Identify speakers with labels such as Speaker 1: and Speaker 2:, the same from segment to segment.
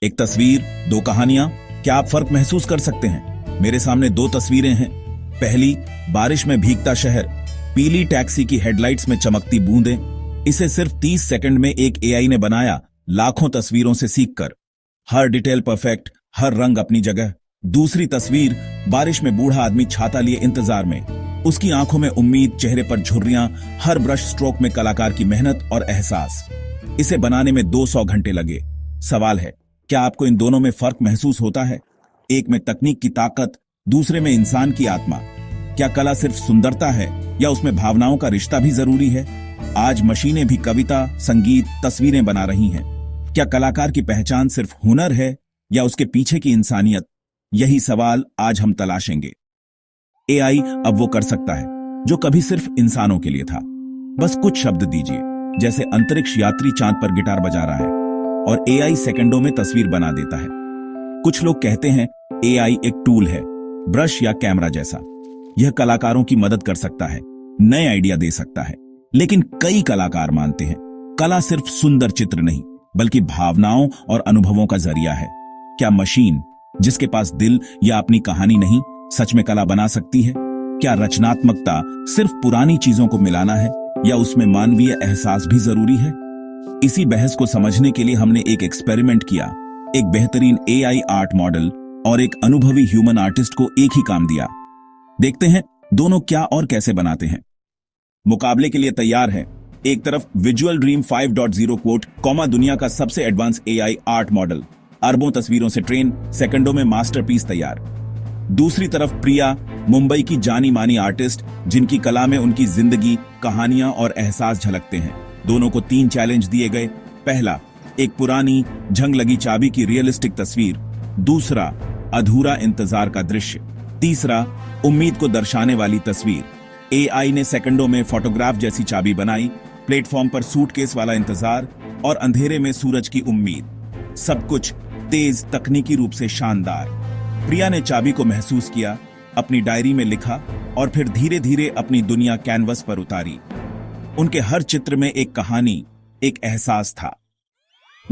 Speaker 1: एक तस्वीर, दो कहानियां। क्या आप फर्क महसूस कर सकते हैं? मेरे सामने दो तस्वीरें हैं। पहली, बारिश में भीगता शहर, पीली टैक्सी की हेडलाइट्स में चमकती बूंदें। इसे सिर्फ 30 सेकंड में एक एआई ने बनाया, लाखों तस्वीरों से सीखकर। हर डिटेल परफेक्ट, हर रंग अपनी जगह। दूसरी तस्वीर, बारिश में बूढ़ा आदमी छाता लिए इंतजार में। उसकी आंखों में उम्मीद, चेहरे पर झुर्रियां, हर ब्रश स्ट्रोक में कलाकार की मेहनत और एहसास। इसे बनाने में 200 घंटे लगे। सवाल है, क्या आपको इन दोनों में फर्क महसूस होता है? एक में तकनीक की ताकत, दूसरे में इंसान की आत्मा। क्या कला सिर्फ सुंदरता है या उसमें भावनाओं का रिश्ता भी जरूरी है? आज मशीनें भी कविता, संगीत, तस्वीरें बना रही हैं। क्या कलाकार की पहचान सिर्फ हुनर है या उसके पीछे की इंसानियत? यही सवाल आज हम तलाशेंगे। एआई अब वो कर सकता है जो कभी सिर्फ इंसानों के लिए था। बस कुछ शब्द दीजिए, जैसे अंतरिक्ष यात्री चांद पर गिटार बजा रहा है और एआई सेकंडों में तस्वीर बना देता है। कुछ लोग कहते हैं एआई एक टूल है, ब्रश या कैमरा जैसा। यह कलाकारों की मदद कर सकता है, नए आइडिया दे सकता है। लेकिन कई कलाकार मानते हैं कला सिर्फ सुंदर चित्र नहीं, बल्कि भावनाओं और अनुभवों का जरिया है। क्या मशीन, जिसके पास दिल या अपनी कहानी नहीं, सच में कला बना सकती है? क्या रचनात्मकता सिर्फ पुरानी चीजों को मिलाना है या उसमें मानवीय एहसास भी जरूरी है? इसी बहस को समझने के लिए हमने एक एक्सपेरिमेंट किया। एक बेहतरीन एआई आर्ट मॉडल और एक अनुभवी ह्यूमन आर्टिस्ट को एक ही काम दिया। देखते हैं दोनों क्या और कैसे बनाते हैं। मुकाबले के लिए तैयार है। एक तरफ विजुअल ड्रीम 5.0 क्वोट, दुनिया का सबसे एडवांस एआई आर्ट मॉडल, अरबों तस्वीरों से ट्रेन, सेकंडों में मास्टरपीस तैयार। दूसरी तरफ प्रिया, मुंबई की जानी मानी आर्टिस्ट, जिनकी कला में उनकी जिंदगी, कहानियां और एहसास झलकते हैं। दोनों को 3 चैलेंज दिए गए। पहला, एक पुरानी झंग लगी चाबी की रियलिस्टिक तस्वीर। दूसरा, अधूरा इंतजार का दृश्य। तीसरा, उम्मीद को दर्शाने वाली तस्वीर। एआई ने सेकंडों में फोटोग्राफ जैसी चाबी बनाई। प्लेटफॉर्म पर सूटकेस वाला इंतजार और अंधेरे में सूरज की उम्मीद। सब कुछ तेज, तकनीकी रूप से शानदार। प्रिया ने चाबी को महसूस किया, अपनी डायरी में लिखा और फिर धीरे धीरे अपनी दुनिया कैनवस पर उतारी। उनके हर चित्र में एक कहानी, एक एहसास था।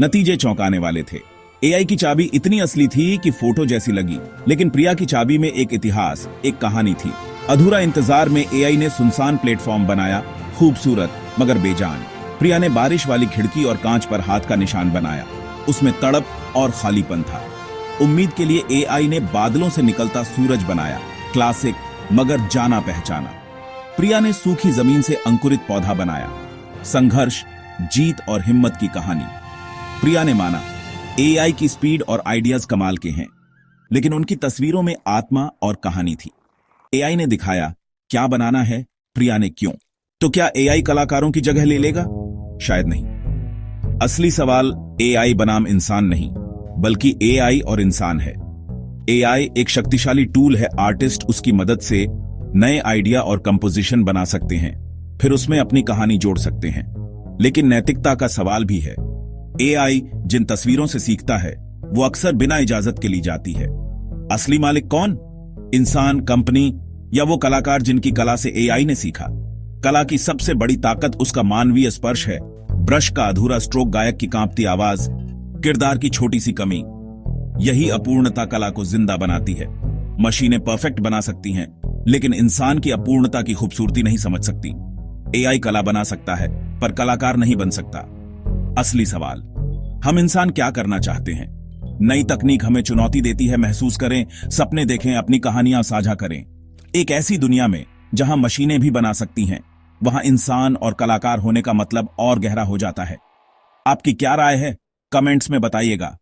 Speaker 1: नतीजे चौंकाने वाले थे। एआई की चाबी इतनी असली थी कि फोटो जैसी लगी, लेकिन प्रिया की चाबी में एक इतिहास, एक कहानी थी। अधूरा इंतजार में एआई ने सुनसान प्लेटफॉर्म बनाया, खूबसूरत मगर बेजान। प्रिया ने बारिश वाली खिड़की और कांच पर हाथ का निशान बनाया, उसमें तड़प और खालीपन था। उम्मीद के लिए एआई ने बादलों से निकलता सूरज बनाया, क्लासिक मगर जाना पहचाना। प्रिया ने सूखी जमीन से अंकुरित पौधा बनाया, संघर्ष, जीत और हिम्मत की कहानी। प्रिया ने माना एआई की स्पीड और आइडियाज कमाल के हैं, लेकिन उनकी तस्वीरों में आत्मा और कहानी थी। एआई ने दिखाया क्या बनाना है, प्रिया ने क्यों। तो क्या एआई कलाकारों की जगह ले लेगा? शायद नहीं। असली सवाल एआई बनाम इंसान नहीं, बल्कि एआई और इंसान है। एआई एक शक्तिशाली टूल है। आर्टिस्ट उसकी मदद से नए आइडिया और कंपोजिशन बना सकते हैं, फिर उसमें अपनी कहानी जोड़ सकते हैं। लेकिन नैतिकता का सवाल भी है। एआई जिन तस्वीरों से सीखता है, वो अक्सर बिना इजाजत के ली जाती है। असली मालिक कौन? इंसान, कंपनी या वो कलाकार जिनकी कला से एआई ने सीखा? कला की सबसे बड़ी ताकत उसका मानवीय स्पर्श है। ब्रश का अधूरा स्ट्रोक, गायक की कांपती आवाज, किरदार की छोटी सी कमी, यही अपूर्णता कला को जिंदा बनाती है। मशीनें परफेक्ट बना सकती हैं, लेकिन इंसान की अपूर्णता की खूबसूरती नहीं समझ सकती। एआई कला बना सकता है, पर कलाकार नहीं बन सकता। असली सवाल, हम इंसान क्या करना चाहते हैं? नई तकनीक हमें चुनौती देती है, महसूस करें, सपने देखें, अपनी कहानियां साझा करें। एक ऐसी दुनिया में जहां मशीनें भी बना सकती हैं, वहां इंसान और कलाकार होने का मतलब और गहरा हो जाता है। आपकी क्या राय है? कमेंट्स में बताइएगा।